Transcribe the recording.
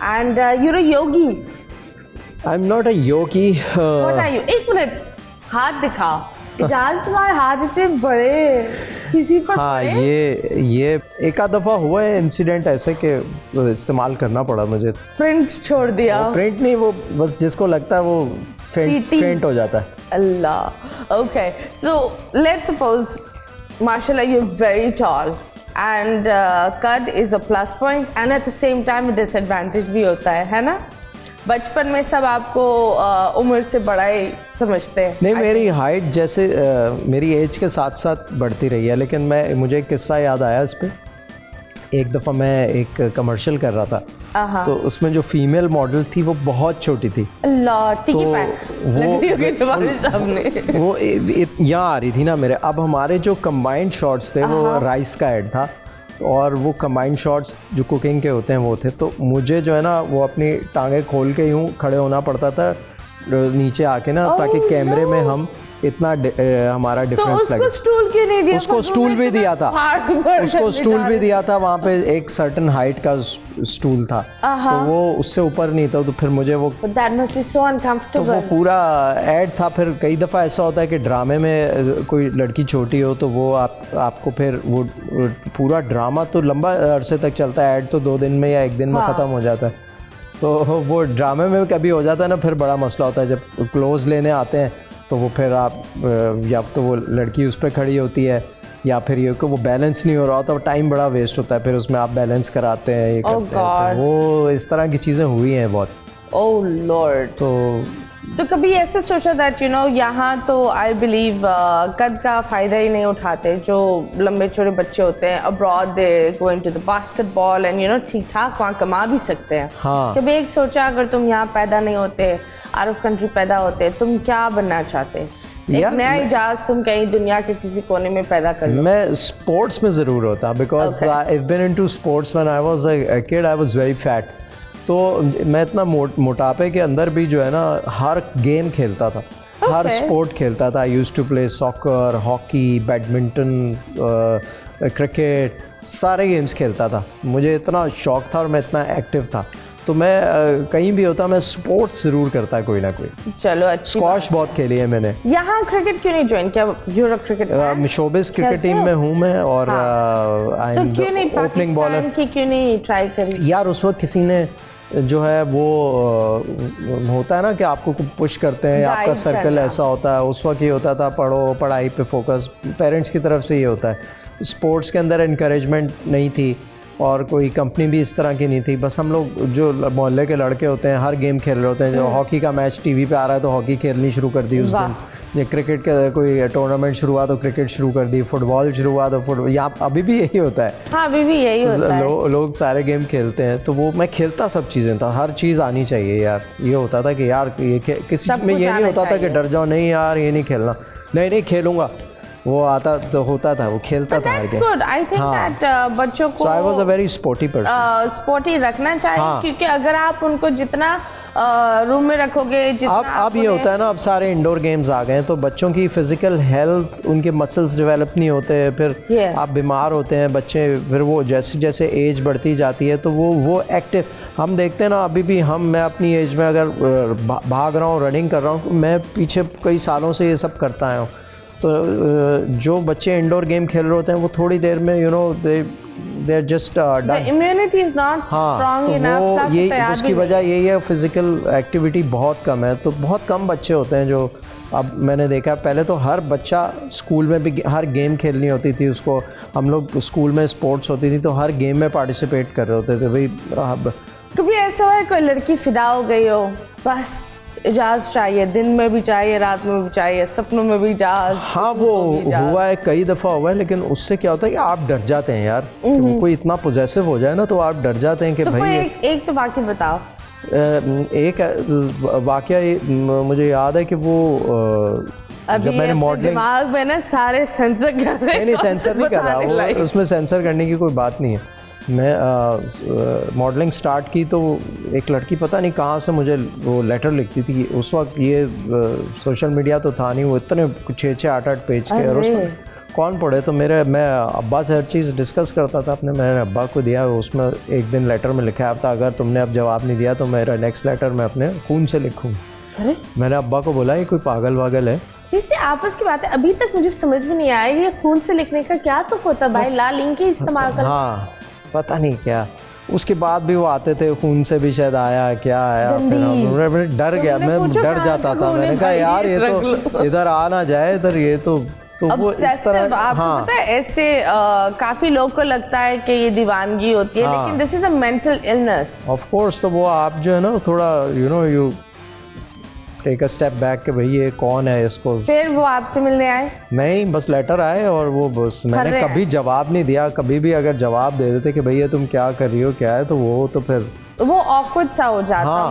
and you're a yogi. I'm not a yogi. What are you? एक minute, हाथ दिखाओ। इजाज, तुम्हारे हाथ इतने बड़े, किसी पर हाँ, पड़े? ये एक आध दफ़ा हुआ है इंसिडेंट ऐसे कि इस्तेमाल करना पड़ा मुझे। प्रिंट छोड़ दिया। प्रिंट नहीं, वो बस जिसको लगता है वो फेंट हो जाता है। Allah. Okay, so let's suppose, mashallah, you're very tall and qad is a plus point and at the same time a disadvantage भी होता है ना? बचपन में सब आपको उम्र से बड़ा ही समझते हैं। नहीं, मेरी हाइट जैसे मेरी एज के साथ साथ बढ़ती रही है, लेकिन मुझे एक किस्सा याद आया इस पर। एक दफ़ा मैं एक कमर्शियल कर रहा था, तो उसमें जो फीमेल मॉडल थी वो बहुत छोटी थी। अल्लाह, टिकी तो पैक लग रही होगी तुम्हारे सामने। वो यहाँ आ रही थी ना मेरे। अब हमारे जो कंबाइंड शॉट्स थे वो राइस का ऐड था, और वो कंबाइंड शॉट्स जो कुकिंग के होते हैं वो थे। तो मुझे जो है ना वो अपनी टांगें खोल के यूँ खड़े होना पड़ता था नीचे आके ना, ताकि कैमरे में हम इतना हमारा डिफरेंस लगे। उसको स्टूल क्यों नहीं दिया? उसको स्टूल भी दिया था, उसको स्टूल भी दिया था। वहाँ पे एक सर्टन हाइट का स्टूल था, तो वो उससे ऊपर नहीं था। तो फिर मुझे वो That must be so uncomfortable. तो वो पूरा ऐड था। फिर कई दफ़ा ऐसा होता है कि ड्रामे में कोई लड़की छोटी हो तो वो आपको फिर वो पूरा ड्रामा तो लंबा अरसे तक चलता है, ऐड तो 2 दिन में या 1 दिन में ख़त्म हो जाता है। तो वो ड्रामे में कभी हो जाता है ना, फिर बड़ा मसला होता है। जब क्लोज़ लेने आते हैं तो वो फिर आप या तो वो लड़की उस पर खड़ी होती है, या फिर ये कि वो बैलेंस नहीं हो रहा होता, टाइम बड़ा वेस्ट होता है। फिर उसमें आप बैलेंस कराते हैं, ये करते हैं। तो वो इस तरह की चीज़ें हुई हैं बहुत। Oh lord. तो कभी ऐसे सोचा दैट यहाँ तो आई बिलीव कद का फ़ायदा ही नहीं उठाते जो लंबे चौड़े बच्चे होते हैं। Abroad they going to the basketball and ठीक ठाक वहाँ कमा भी सकते हैं। हाँ, कभी एक सोचा अगर तुम यहाँ पैदा नहीं होते, आउट ऑफ कंट्री पैदा होते, तुम क्या बनना चाहते? एक नया इजाज़ तुम कहीं दुनिया के किसी कोने में पैदा कर लो। मैं स्पोर्ट्स में ज़रूर होता, because I have been into sports when I was a kid. I was very fat. तो मैं इतना मोटापे के अंदर भी जो है ना हर गेम खेलता था, हर स्पोर्ट खेलता था। I used to play soccer, hockey, badminton, cricket, सारे गेम्स खेलता था। मुझे इतना शौक था और मैं इतना एक्टिव था। तो मैं कहीं भी होता मैं स्पोर्ट्स ज़रूर करता कोई ना कोई। चलो, अच्छी स्क्वॉश बहुत खेली है मैंने। यहाँ क्रिकेट क्यों नहीं ज्वाइन किया? Europe cricket showbiz cricket team में हूँ मैं, और I am the opening bowler. क्यों नहीं ट्राई करी? यार उस वक्त किसी ने जो है वो होता है ना कि आपको पुश करते हैं, आपका सर्कल ऐसा होता है। उस वक्त ये होता था पढ़ो, पढ़ाई पे फोकस, पेरेंट्स की तरफ से ये होता है। स्पोर्ट्स के अंदर इनकरेजमेंट नहीं थी, और कोई कंपनी भी इस तरह की नहीं थी। बस हम लोग जो मोहल्ले के लड़के होते हैं हर गेम खेल रहे होते हैं। जो हॉकी का मैच टीवी पे आ रहा है तो हॉकी खेलनी शुरू कर दी उस दिन। ये क्रिकेट का कोई टूर्नामेंट शुरू हुआ तो क्रिकेट शुरू कर दी, फुटबॉल शुरू हुआ तो फुटबॉल। यहाँ अभी भी यही होता है। हाँ, अभी भी यही होता है। लोग सारे गेम खेलते हैं। तो वो मैं खेलता सब चीज़ें था, हर चीज़ आनी चाहिए यार। ये होता था कि यार ये किसी में ये नहीं होता था कि डर जाओ, नहीं यार ये नहीं खेलना, नहीं खेलूँगा। वो आता तो होता था, वो खेलता था। That's good. I think that बच्चों को I was a very sporty person. Sporty रखना चाहिए, क्योंकि अगर आप उनको जितना रूम में रखोगे, जितना अब ये होता है ना, अब सारे इंडोर गेम्स आ गए हैं तो बच्चों की फिजिकल हेल्थ, उनके मसल्स डेवलप नहीं होते, फिर आप बीमार होते हैं बच्चे। फिर वो जैसे जैसे एज बढ़ती जाती है तो वो एक्टिव हम देखते हैं ना। अभी भी मैं अपनी एज में अगर भाग रहा हूँ, रनिंग कर रहा हूँ, मैं पीछे कई सालों से ये सब करता आया हूँ। तो जो बच्चे इंडोर गेम खेल रहे होते हैं वो थोड़ी देर में they are just done. Immunity is not strong enough. ये उसकी वजह यही है, फिजिकल एक्टिविटी बहुत कम है। तो बहुत कम बच्चे होते हैं जो, अब मैंने देखा पहले तो हर बच्चा स्कूल में भी हर गेम खेलनी होती थी उसको। हम लोग स्कूल में स्पोर्ट्स होती थी तो हर गेम में पार्टिसिपेट कर रहे होते थे भाई। कभी ऐसा हुआ है कोई लड़की फिदा हो गई हो, बस इजाज़ चाहिए, दिन में भी चाहिए, रात में भी चाहिए, सपनों में भी इजाज़? हाँ, वो हुआ है, कई दफ़ा हुआ है। लेकिन उससे क्या होता है कि आप डर जाते हैं यार। कोई इतना पोजेसिव हो जाए ना तो आप डर जाते हैं कि भाई। एक तो वाक़या बताओ। एक वाक़या मुझे याद है कि वो जब मैंने मॉडलिंग, दिमाग में ना सारे सेंसर कर रहे हैं। नहीं सेंसर नहीं कर रहा, उसमें सेंसर करने की कोई बात नहीं है। मैं मॉडलिंग स्टार्ट की तो एक लड़की पता नहीं कहाँ से मुझे वो लेटर लिखती थी। उस वक्त ये सोशल मीडिया तो था नहीं, वो इतने 6-8 पेज के, और उसमें कौन पढ़े, तो मैं अब्बा से हर चीज़ डिस्कस करता था अपने, मैंने अब्बा को दिया, उसमें एक दिन लेटर में लिखा था अगर तुमने अब जवाब नहीं दिया तो मेरा नेक्स्ट लेटर मैं अपने खून से लिखूँ। अरे मैंने अब्बा को बोला ये कोई पागल वागल है। इससे आपस की बात है, अभी तक मुझे समझ में नहीं आया ये खून से लिखने का क्या तुक होता है भाई, लाल इंक ही इस्तेमाल कर। हाँ पता नहीं क्या, उसके बाद भी वो आते थे खून से भी शायद आया क्या आया, फिर मैं डर गया, मैं डर जाता था, मैंने कहा यार ये तो इधर आ ना जाए इधर, ये तो वो इस तरह। आपको हाँ पता है ऐसे काफी लोग को लगता है कि ये दीवानगी होती है, लेकिन this is a mental illness. Of course, तो वो आप जो है ना थोड़ा you take a step back कि भाई ये कौन है इसको। फिर वो आपसे मिलने आए? नहीं, बस लेटर आए और वो बस मैंने कभी जवाब नहीं दिया, कभी भी अगर जवाब दे देते कि भैया तुम क्या कर रही हो क्या है, तो वो तो फिर वो ऑकवर्ड सा हो जाता। हाँ,